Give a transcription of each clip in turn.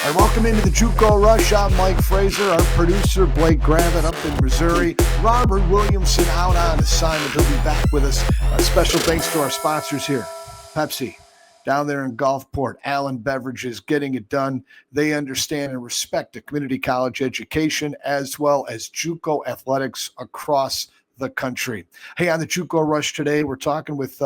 And welcome into the JUCO Rush. I'm Mike Fraser, our producer Blake Gravitt up in Missouri. Robert Williamson out on assignment. He'll be back with us. Special thanks to our sponsors here. Pepsi, down there in Gulfport. Allen Beverages, getting it done. They understand and respect the community college education as well as JUCO athletics across the country. Hey, on the JUCO Rush today, we're talking with,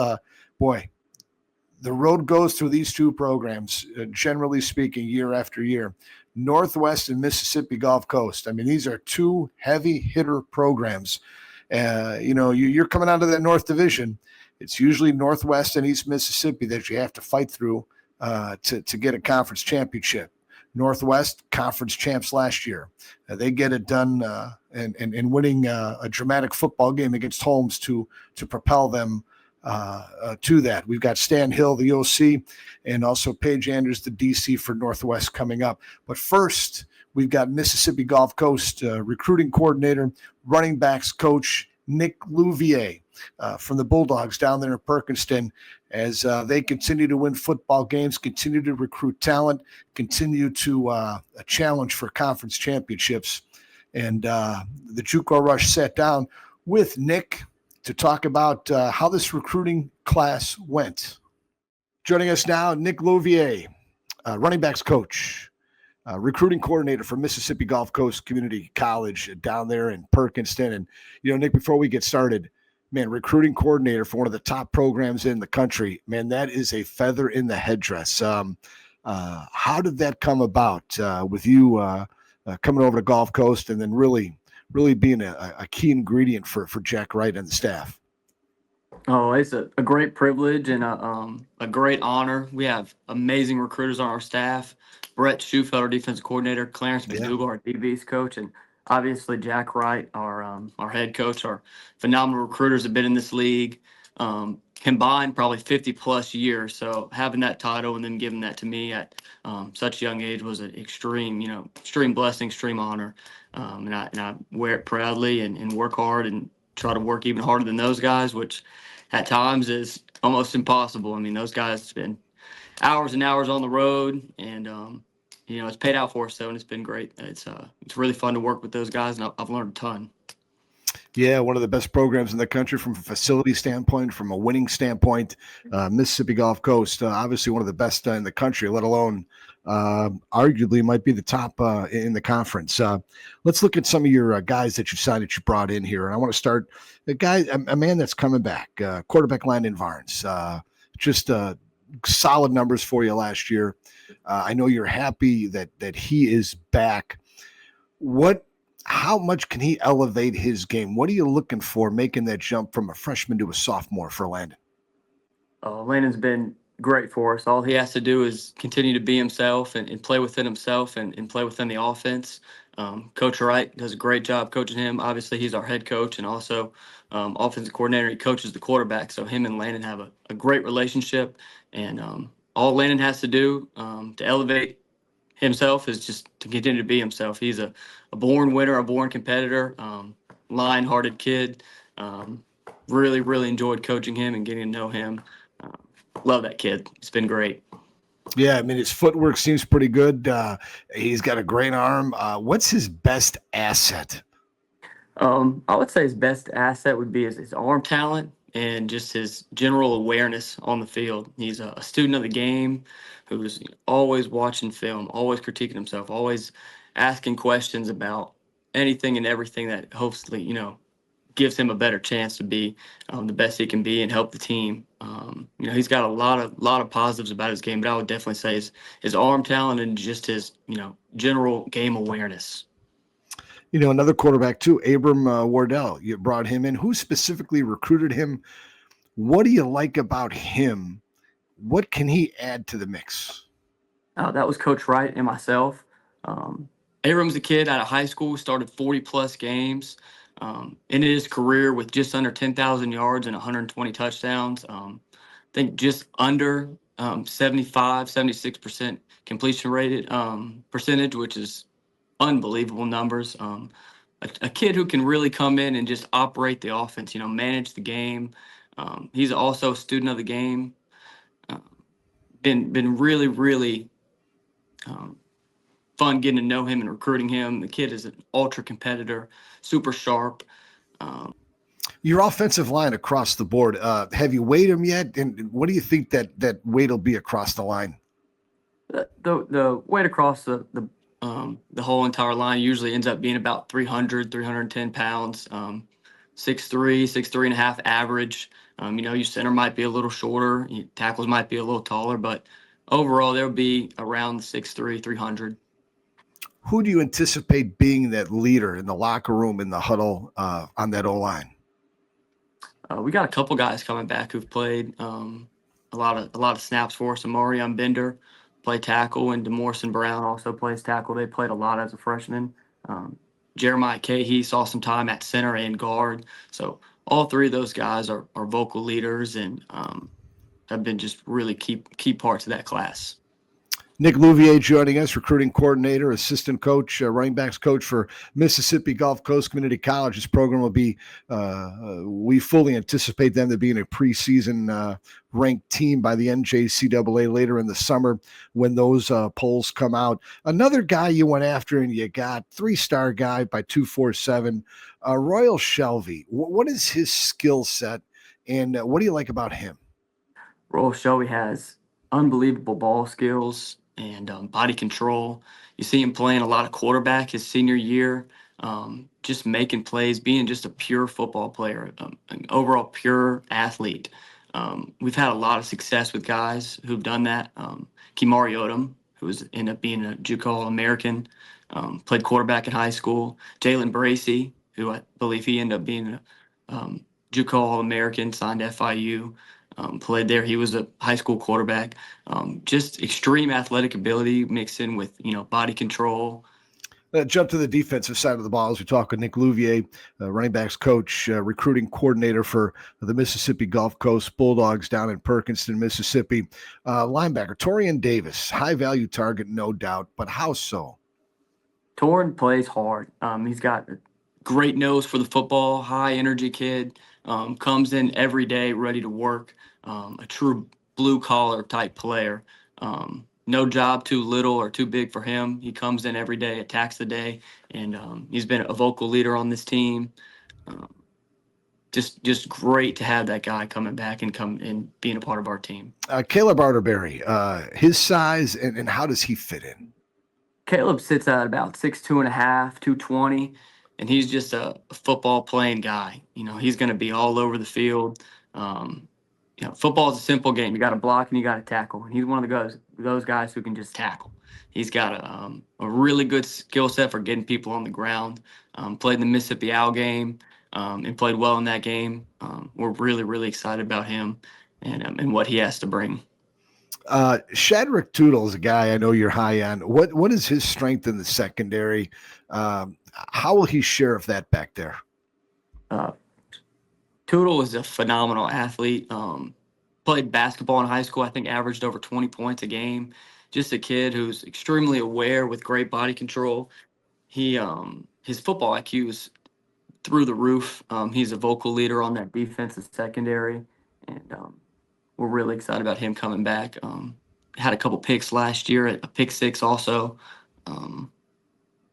the road goes through these two programs, generally speaking, year after year. Northwest and Mississippi Gulf Coast. I mean, these are two heavy hitter programs. You're coming out of that North Division. It's usually Northwest and East Mississippi that you have to fight through to get a conference championship. Northwest conference champs last year. They get it done and winning a dramatic football game against Holmes to propel them to that. We've got Stan Hill, the OC, and also Paige Anders, the DC for Northwest coming up. But first, we've got Mississippi Gulf Coast recruiting coordinator, running backs coach Nick Louvier from the Bulldogs down there in Perkinston as they continue to win football games, continue to recruit talent, continue to challenge for conference championships. And the JUCO Rush sat down with Nick to talk about how this recruiting class went. Joining us now, Nick Louvier, running backs coach, recruiting coordinator for Mississippi Gulf Coast Community College down there in Perkinston. And, Nick, before we get started, man, recruiting coordinator for one of the top programs in the country, man, that is a feather in the headdress. How did that come about with you coming over to Gulf Coast and then really being a key ingredient for Jack Wright and the staff? Oh, it's a great privilege and a great honor. We have amazing recruiters on our staff. Brett Schufeld, our defensive coordinator, Clarence McDougal, our DB's coach, and obviously Jack Wright, our head coach. Our phenomenal recruiters have been in this league combined probably 50-plus years. So having that title and then giving that to me at such a young age was an extreme blessing, extreme honor. And I wear it proudly and work hard and try to work even harder than those guys, which at times is almost impossible. I mean, those guys spend hours and hours on the road, and it's paid out for us, and it's been great. It's really fun to work with those guys, and I've learned a ton. Yeah, one of the best programs in the country from a facility standpoint, from a winning standpoint. Mississippi Gulf Coast, obviously one of the best in the country, let alone arguably might be the top in the conference. Let's look at some of your guys that you signed, that you brought in here. And I want to start a man that's coming back, quarterback Landon Varnes. Just solid numbers for you last year. I know you're happy that he is back. How much can he elevate his game? What are you looking for making that jump from a freshman to a sophomore for Landon? Landon's been great for us. All he has to do is continue to be himself and play within himself and play within the offense. Coach Wright does a great job coaching him. Obviously, he's our head coach and also offensive coordinator. He coaches the quarterback. So him and Landon have a great relationship. And all Landon has to do to elevate himself is just to continue to be himself. He's a born winner, a born competitor, lion-hearted kid. Really, really enjoyed coaching him and getting to know him. Love that kid. It's been great. Yeah, I mean, his footwork seems pretty good. He's got a great arm. What's his best asset? I would say his best asset would be his arm talent and just his general awareness on the field. He's a student of the game who's always watching film, always critiquing himself, always asking questions about anything and everything that hopefully, gives him a better chance to be the best he can be and help the team. He's got a lot of positives about his game, but I would definitely say his arm talent and just his, general game awareness. Another quarterback too, Abram Wardell. You brought him in. Who specifically recruited him? What do you like about him? What can he add to the mix? That was Coach Wright and myself. Abram's a kid out of high school, started 40-plus games, ended his career with just under 10,000 yards and 120 touchdowns. I think just under 76% completion rated percentage, which is unbelievable numbers. A kid who can really come in and just operate the offense, manage the game. He's also a student of the game. Been really, really fun getting to know him and recruiting him. The kid is an ultra competitor, super sharp. Your offensive line across the board, have you weighed them yet? And what do you think that weight will be across the line? The weight across the whole entire line usually ends up being about 300, 310 pounds. 6'3", 6'3.5" average. Your center might be a little shorter, your tackles might be a little taller, but overall they'll be around 6'3", 300. Who do you anticipate being that leader in the locker room, in the huddle, on that O-line? We got a couple guys coming back who've played a lot of snaps for us. Amarion Bender played tackle, and DeMorrison Brown also plays tackle. They played a lot as a freshman. Jeremiah Cahy saw some time at center and guard. So all three of those guys are vocal leaders and have been just really key parts of that class. Nick Louvier joining us, recruiting coordinator, assistant coach, running backs coach for Mississippi Gulf Coast Community College. This program will be, we fully anticipate them to be in a preseason ranked team by the NJCAA later in the summer when those polls come out. Another guy you went after and you got, 3-star guy by 247, Royal Shelby. What is his skill set and what do you like about him? Royal Shelby has unbelievable ball skills and body control. You see him playing a lot of quarterback his senior year, just making plays, being just a pure football player, an overall pure athlete. We've had a lot of success with guys who've done that. Kimari Odom, who ended up being a JUCO All-American, played quarterback in high school. Jalen Bracey, who I believe he ended up being a JUCO All-American, signed FIU. Played there. He was a high school quarterback. Just extreme athletic ability mixed in with, body control. Jump to the defensive side of the ball as we talk with Nick Louvier, running backs coach, recruiting coordinator for the Mississippi Gulf Coast Bulldogs down in Perkinston, Mississippi. Linebacker, Torian Davis, high-value target, no doubt, but how so? Torin plays hard. He's got a great nose for the football, high-energy kid, comes in every day ready to work. A true blue-collar type player. No job too little or too big for him. He comes in every day, attacks the day, and he's been a vocal leader on this team. Just great to have that guy coming back and being a part of our team. Caleb Arterberry, his size and how does he fit in? Caleb sits at about 6'2.5", 220, and he's just a football playing guy. He's going to be all over the field. Football is a simple game. You got to block and you got to tackle. And he's one of those guys who can just tackle. He's got a really good skill set for getting people on the ground. Played in the Mississippi Owl game and played well in that game. We're really, really excited about him and what he has to bring. Shadrick Tootle is a guy I know you're high on. What is his strength in the secondary? How will he share of that back there? Tootle is a phenomenal athlete. Played basketball in high school. I think averaged over 20 points a game. Just a kid who's extremely aware with great body control. His football IQ is through the roof. He's a vocal leader on that defensive secondary, and we're really excited about him coming back. Had a couple picks last year, a pick six also.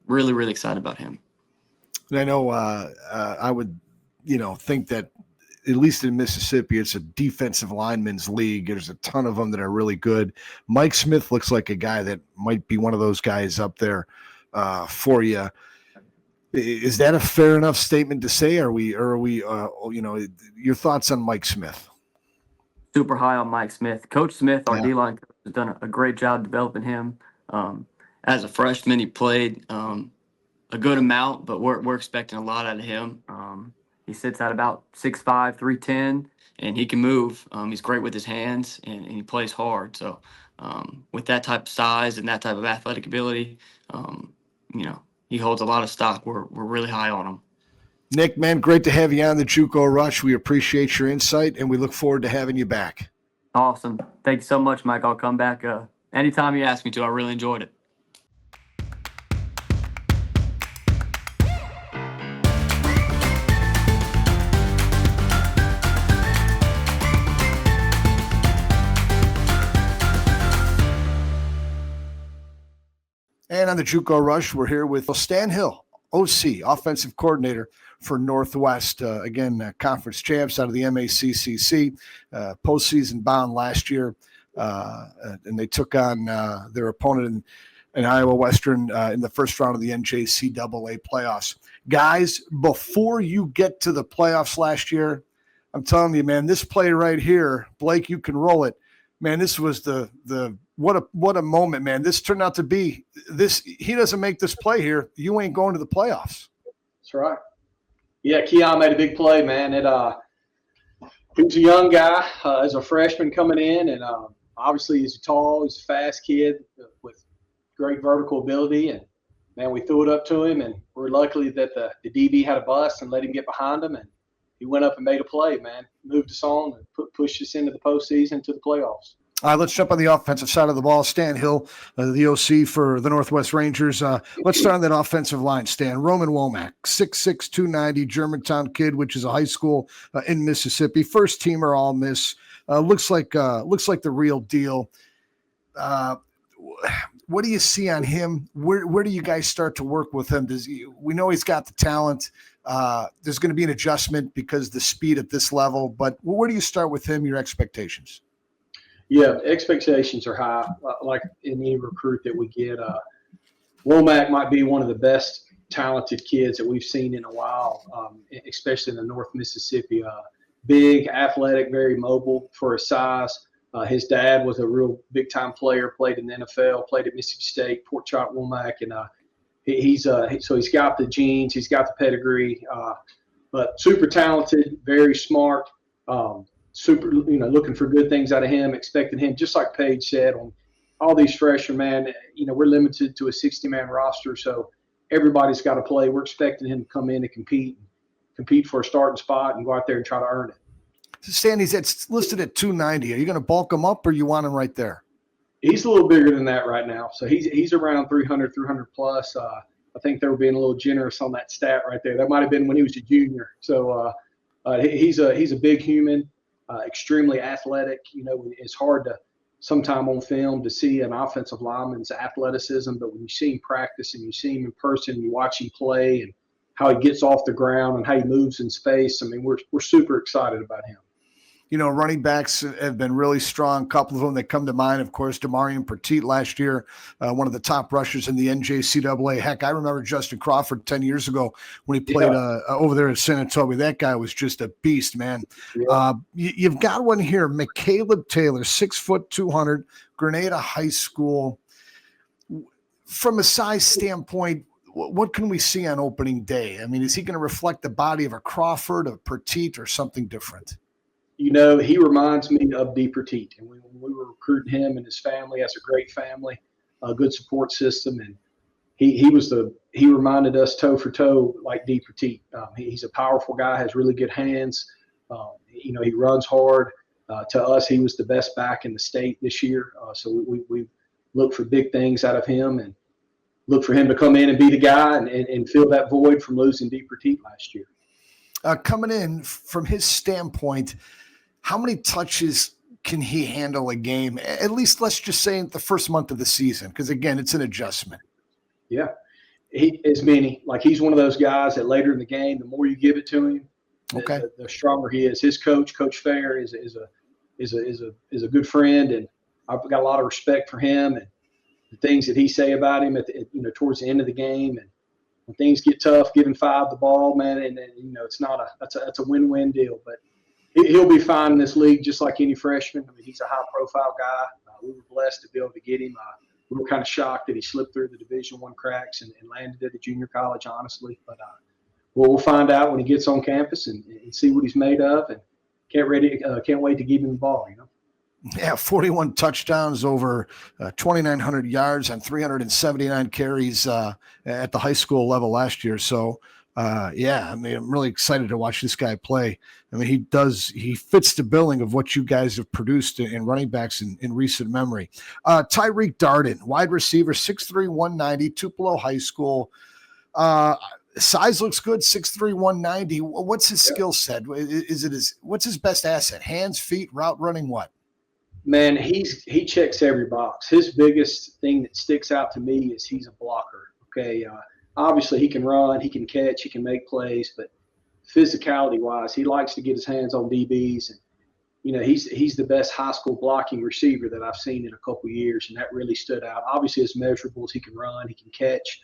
Really, really excited about him. And I know I would, think that at least in Mississippi, it's a defensive lineman's league. There's a ton of them that are really good. Mike Smith looks like a guy that might be one of those guys up there for you. Is that a fair enough statement to say? Are we your thoughts on Mike Smith? Super high on Mike Smith. Coach Smith, our D-line coach, has done a great job developing him. As a freshman, he played a good amount, but we're expecting a lot out of him. He sits at about 6'5", 310, and he can move. He's great with his hands, and he plays hard. So with that type of size and that type of athletic ability, he holds a lot of stock. We're really high on him. Nick, man, great to have you on the JUCO Rush. We appreciate your insight, and we look forward to having you back. Awesome. Thank you so much, Mike. I'll come back anytime you ask me to. I really enjoyed it. And on the JUCO Rush, we're here with Stan Hill, OC, offensive coordinator for Northwest. Conference champs out of the MACCC, postseason bound last year, and they took on their opponent in Iowa Western in the first round of the NJCAA playoffs. Guys, before you get to the playoffs last year, I'm telling you, man, this play right here, Blake, you can roll it. Man, this was the what a moment, man. This turned out to be this. He doesn't make this play here, you ain't going to the playoffs. That's right. Yeah, Keon made a big play, man. He was a young guy as a freshman coming in, and obviously he's tall, he's a fast kid with great vertical ability. And man, we threw it up to him, and we're lucky that the DB had a bust and let him get behind him, and he went up and made a play, man. Moved us on and pushed us into the postseason, to the playoffs. All right, let's jump on the offensive side of the ball. Stan Hill, the OC for the Northwest Rangers. Let's start on that offensive line, Stan. Roman Womack, 6'6", 290, Germantown kid, which is a high school in Mississippi. First teamer, all Miss. Looks like the real deal. What do you see on him? Where do you guys start to work with him? We know he's got the talent. There's going to be an adjustment because the speed at this level, but where do you start with him, your expectations? Yeah, expectations are high, like any recruit that we get. Womack might be one of the best talented kids that we've seen in a while, especially in the North Mississippi. Big, athletic, very mobile for his size. His dad was a real big-time player, played in the NFL, played at Mississippi State, Port Charlotte Womack, and he's got the genes, he's got the pedigree, but super talented, very smart. Super, looking for good things out of him, expecting him, just like Paige said, on all these freshmen, man, we're limited to a 60-man roster, so everybody's got to play. We're expecting him to come in and compete for a starting spot and go out there and try to earn it. Stan, it's listed at 290. Are you going to bulk him up, or you want him right there? He's a little bigger than that right now, so he's around 300 plus. I think they were being a little generous on that stat right there. That might have been when he was a junior. So he's a big human. Extremely athletic. It's hard to sometime on film to see an offensive lineman's athleticism, but when you see him practice and you see him in person, you watch him play and how he gets off the ground and how he moves in space. I mean, we're super excited about him. Running backs have been really strong. A couple of them that come to mind, of course, Demarion Petit last year, one of the top rushers in the NJCAA. Heck, I remember Justin Crawford 10 years ago when he played over there at San Antonio. That guy was just a beast, man. Yeah. You've got one here, McCaleb Taylor, 6 foot 200, Grenada High School. From a size standpoint, what can we see on opening day? I mean, is he going to reflect the body of a Crawford, a Petit, or something different? He reminds me of D. Petit. And when we were recruiting him and his family, has a great family, a good support system. And he reminded us toe for toe like D. Petit. He's a powerful guy, has really good hands. He runs hard. To us, he was the best back in the state this year. So we look for big things out of him and look for him to come in and be the guy and fill that void from losing D. Petit last year. Coming in from his standpoint, how many touches can he handle a game? At least let's just say in the first month of the season, because again, it's an adjustment. Yeah, as many. Like he's one of those guys that later in the game, the more you give it to him, the stronger he is. His coach, Coach Fair, is a good friend, and I've got a lot of respect for him and the things that he say about him towards the end of the game. And when things get tough, giving 5 the ball, man, and it's not that's a win-win deal. But he'll be fine in this league, just like any freshman. I mean, he's a high-profile guy. We were blessed to be able to get him. We were kind of shocked that he slipped through the Division I cracks and landed at a junior college, honestly. But we'll find out when he gets on campus and see what he's made of. And can't wait to give him the ball. Yeah, 41 touchdowns, over 2,900 yards on 379 carries at the high school level last year. So, I'm really excited to watch this guy play. I mean, he fits the billing of what you guys have produced in running backs in recent memory. Tyreek Darden, wide receiver, 6'3", 190, Tupelo High School. Size looks good, 6'3", 190. What's his skill set? What's his best asset? Hands, feet, route running, what? Man, he checks every box. His biggest thing that sticks out to me is he's a blocker. Okay, obviously he can run, he can catch, he can make plays, but physicality-wise, he likes to get his hands on DBs, and he's the best high school blocking receiver that I've seen in a couple of years, and that really stood out. Obviously, his measurables: he can run, he can catch.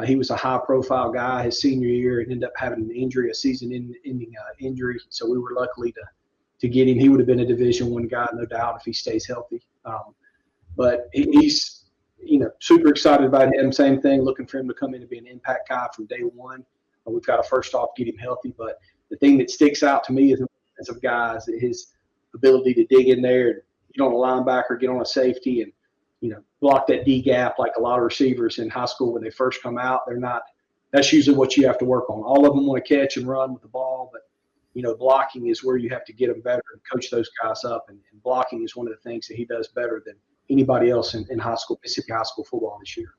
He was a high-profile guy his senior year and ended up having an injury, a season-ending injury. So we were lucky to get him. He would have been a Division I guy, no doubt, if he stays healthy. But he's super excited about him. Same thing, looking for him to come in and be an impact guy from day one. We've got to first off get him healthy. But the thing that sticks out to me as of guys is his ability to dig in there and get on a linebacker, get on a safety, and block that D gap like a lot of receivers in high school when they first come out. They're not. That's usually what you have to work on. All of them want to catch and run with the ball, but blocking is where you have to get them better and coach those guys up. And blocking is one of the things that he does better than anybody else in high school, Mississippi high school football this year.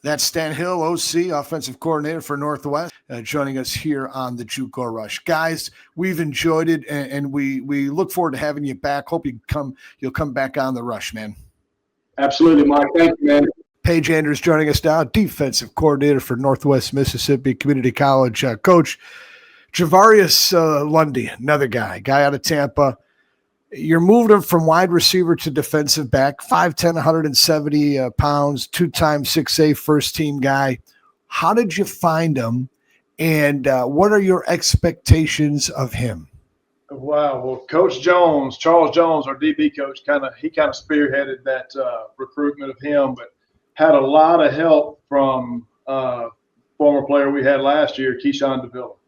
That's Stan Hill, OC, offensive coordinator for Northwest, joining us here on the JUCO Rush. Guys, we've enjoyed it, and we look forward to having you back. Hope you'll come back on the Rush, man. Absolutely, Mike. Thank you, man. Paige Andrews joining us now, defensive coordinator for Northwest Mississippi Community College. Coach Javarius Lundy, another guy out of Tampa. You're moving him from wide receiver to defensive back, 5'10", 170 pounds, 2-time 6A first-team guy. How did you find him, and what are your expectations of him? Wow. Well, Coach Jones, Charles Jones, our DB coach, he kind of spearheaded that recruitment of him, but had a lot of help from former player we had last year, Keyshawn DeVille.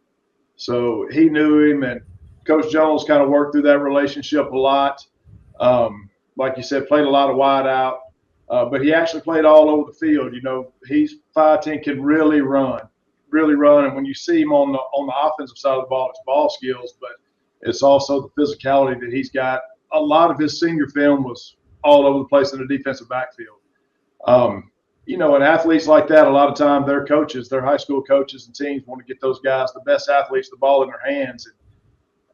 So he knew him, and Coach Jones kind of worked through that relationship a lot. Like you said, played a lot of wide out, but he actually played all over the field. He's 5'10", can really run. And when you see him on the offensive side of the ball, it's ball skills, but it's also the physicality that he's got. A lot of his senior film was all over the place in the defensive backfield. And athletes like that, a lot of time their coaches, their high school coaches and teams want to get those guys, the best athletes, the ball in their hands. And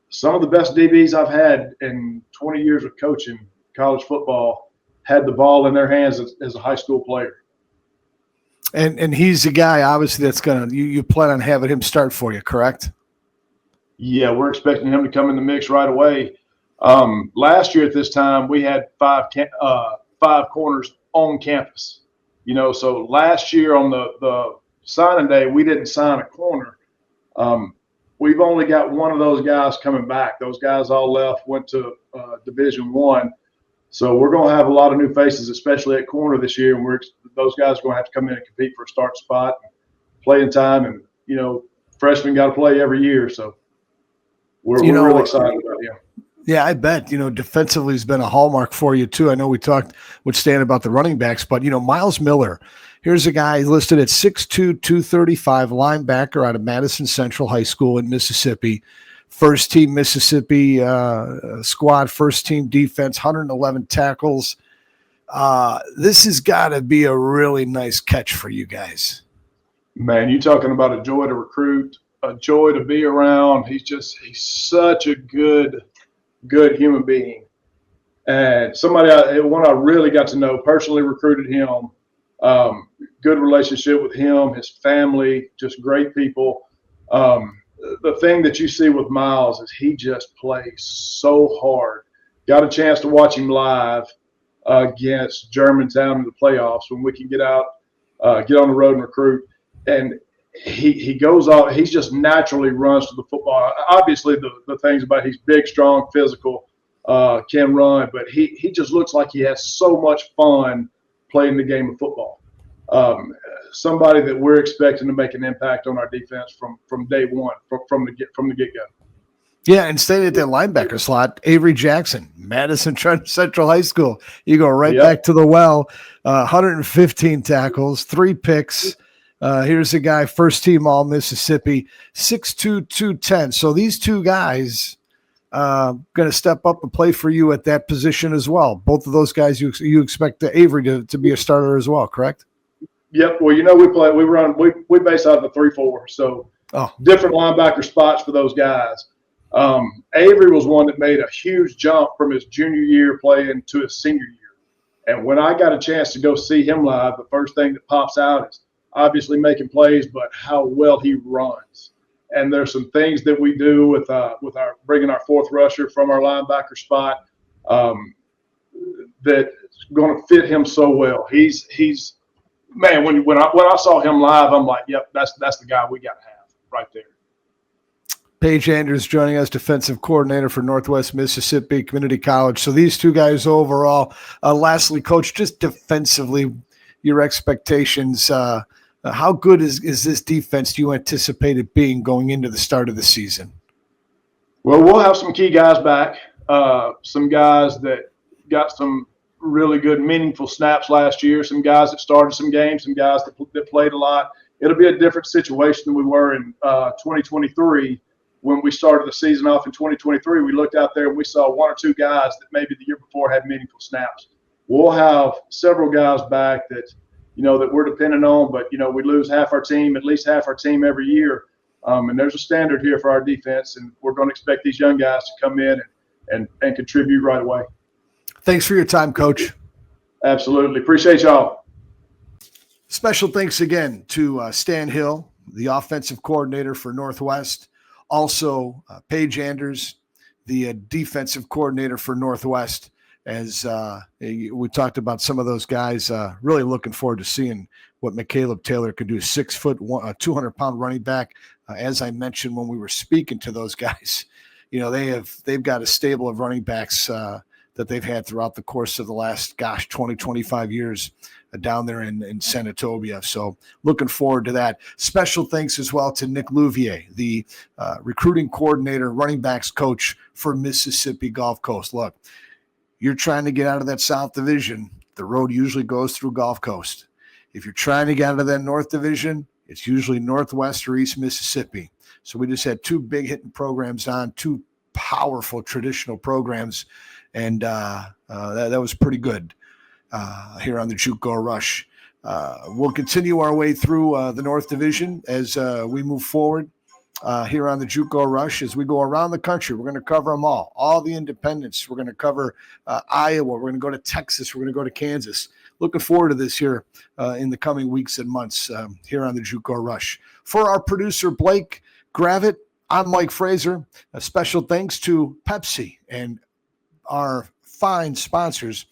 some of the best DBs I've had in 20 years of coaching college football had the ball in their hands as a high school player. And he's the guy, obviously, that's you plan on having him start for you, correct? Yeah, we're expecting him to come in the mix right away. Last year at this time, we had five corners on campus. So last year on the signing day, we didn't sign a corner. We've only got one of those guys coming back. Those guys all left, went to Division I. So we're going to have a lot of new faces, especially at corner this year. And those guys are going to have to come in and compete for a start spot, playing time. And, freshmen got to play every year. So we're really excited about him. Yeah, I bet. Defensively has been a hallmark for you, too. I know we talked with Stan about the running backs, but, Miles Miller, here's a guy listed at 6'2", 235, linebacker out of Madison Central High School in Mississippi. First-team Mississippi squad, first-team defense, 111 tackles. This has got to be a really nice catch for you guys. Man, you're talking about a joy to recruit, a joy to be around. He's such a good human being. And one I really got to know, personally recruited him, good relationship with him, his family, just great people. The thing that you see with Miles is he just plays so hard. Got a chance to watch him live against Germantown in the playoffs when we can get out, get on the road and recruit. And he goes off. He just naturally runs to the football. Obviously, the things about he's big, strong, physical, can run, but he just looks like he has so much fun playing the game of football. Somebody that we're expecting to make an impact on our defense from day one, from the get-go. Yeah, and staying at that linebacker slot, Avery Jackson, Madison Central High School. You go right back to the well, 115 tackles, 3 picks. Here's a guy, first team All Mississippi, 6'2", 210. So these two guys going to step up and play for you at that position as well. Both of those guys, you expect Avery to be a starter as well, correct? Yep. Well, we base out of the 3-4, so different linebacker spots for those guys. Avery was one that made a huge jump from his junior year playing to his senior year. And when I got a chance to go see him live, the first thing that pops out is obviously making plays, but how well he runs. And there's some things that we do with our bringing our fourth rusher from our linebacker spot that's going to fit him so well. He's man. When I saw him live, I'm like, yep, that's the guy we got to have right there. Paige Andrews joining us, defensive coordinator for Northwest Mississippi Community College. So these two guys overall. Lastly, Coach, just defensively, your expectations. How good is this defense do you anticipate it being going into the start of the season? Well, we'll have some key guys back, some guys that got some really good, meaningful snaps last year, some guys that started some games, some guys that played a lot. It'll be a different situation than we were in 2023. When we started the season off in 2023, we looked out there and we saw one or two guys that maybe the year before had meaningful snaps. We'll have several guys back that, that we're dependent on, but, we lose at least half our team every year. And there's a standard here for our defense, and we're going to expect these young guys to come in and contribute right away. Thanks for your time, Coach. Absolutely. Appreciate y'all. Special thanks again to Stan Hill, the offensive coordinator for Northwest. Also, Paige Andrews, the defensive coordinator for Northwest. As we talked about some of those guys, really looking forward to seeing what McCaleb Taylor could do. 6 foot, 200-pound running back. As I mentioned when we were speaking to those guys, they've got a stable of running backs that they've had throughout the course of the last 20, 25 years down there in Senatobia. So looking forward to that. Special thanks as well to Nick Louvier, the recruiting coordinator, running backs coach for Mississippi Gulf Coast. Look, you're trying to get out of that South Division, the road usually goes through Gulf Coast. If you're trying to get out of that North Division, it's usually Northwest or East Mississippi. So we just had two big hitting programs on, two powerful traditional programs, and that was pretty good here on the JUCO Rush. We'll continue our way through the North Division as we move forward here on the JUCO Rush. As we go around the country, we're going to cover them all the independents. We're going to cover Iowa. We're going to go to Texas. We're going to go to Kansas. Looking forward to this here in the coming weeks and months here on the JUCO Rush. For our producer, Blake Gravitt, I'm Mike Fraser. A special thanks to Pepsi and our fine sponsors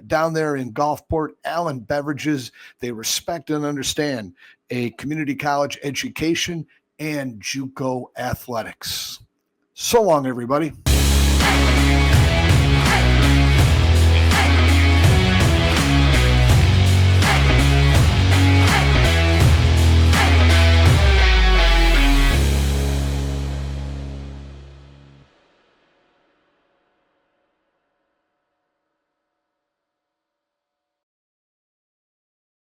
down there in Gulfport, Allen Beverages. They respect and understand a community college education and JUCO athletics. So long, everybody.